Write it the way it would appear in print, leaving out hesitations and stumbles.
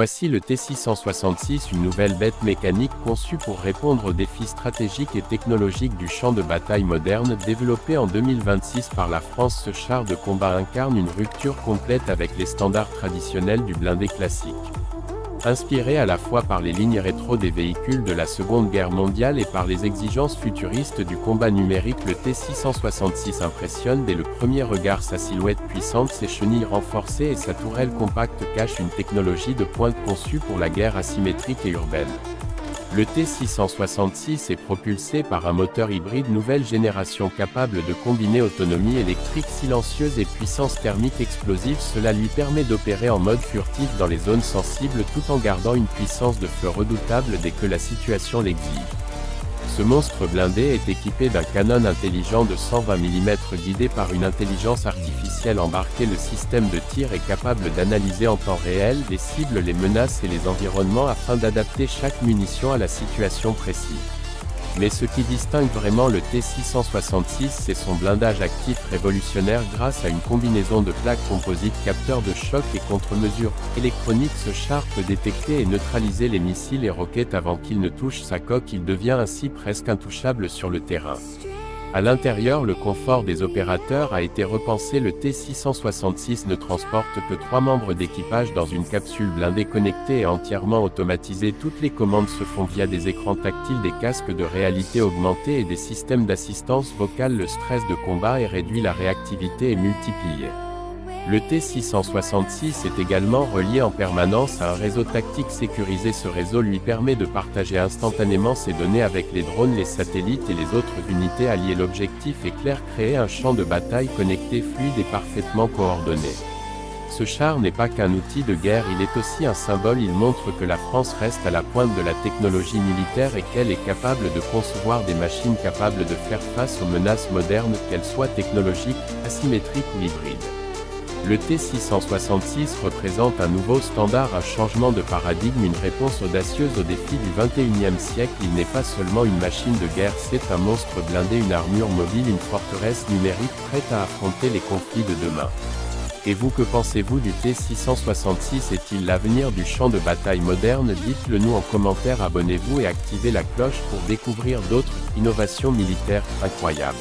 Voici le T-666, une nouvelle bête mécanique conçue pour répondre aux défis stratégiques et technologiques du champ de bataille moderne. Développé en 2026 par la France, ce char de combat incarne une rupture complète avec les standards traditionnels du blindé classique. Inspiré à la fois par les lignes rétro des véhicules de la Seconde Guerre mondiale et par les exigences futuristes du combat numérique, le T-666 impressionne dès le premier regard. Sa silhouette puissante, ses chenilles renforcées et sa tourelle compacte cachent une technologie de pointe conçue pour la guerre asymétrique et urbaine. Le T-666 est propulsé par un moteur hybride nouvelle génération capable de combiner autonomie électrique silencieuse et puissance thermique explosive. Cela lui permet d'opérer en mode furtif dans les zones sensibles tout en gardant une puissance de feu redoutable dès que la situation l'exige. Ce monstre blindé est équipé d'un canon intelligent de 120 mm guidé par une intelligence artificielle embarquée. Le système de tir est capable d'analyser en temps réel les cibles, les menaces et les environnements afin d'adapter chaque munition à la situation précise. Mais ce qui distingue vraiment le T-666, c'est son blindage actif révolutionnaire. Grâce à une combinaison de plaques composites, capteurs de choc et contre-mesures électroniques, ce char peut détecter et neutraliser les missiles et roquettes avant qu'ils ne touchent sa coque. Il devient ainsi presque intouchable sur le terrain. À l'intérieur, le confort des opérateurs a été repensé. Le T-666 ne transporte que 3 membres d'équipage dans une capsule blindée connectée et entièrement automatisée. Toutes les commandes se font via des écrans tactiles, des casques de réalité augmentée et des systèmes d'assistance vocale. Le stress de combat est réduit, la réactivité est multipliée. Le T-666 est également relié en permanence à un réseau tactique sécurisé. Ce réseau lui permet de partager instantanément ses données avec les drones, les satellites et les autres unités alliées. L'objectif est clair: créer un champ de bataille connecté, fluide et parfaitement coordonné. Ce char n'est pas qu'un outil de guerre, il est aussi un symbole. Il montre que la France reste à la pointe de la technologie militaire et qu'elle est capable de concevoir des machines capables de faire face aux menaces modernes, qu'elles soient technologiques, asymétriques ou hybrides. Le T-666 représente un nouveau standard, un changement de paradigme, une réponse audacieuse aux défis du XXIe siècle. Il n'est pas seulement une machine de guerre, c'est un monstre blindé, une armure mobile, une forteresse numérique prête à affronter les conflits de demain. Et vous, que pensez-vous du T-666? Est-il l'avenir du champ de bataille moderne? Dites-le nous en commentaire, abonnez-vous et activez la cloche pour découvrir d'autres innovations militaires incroyables.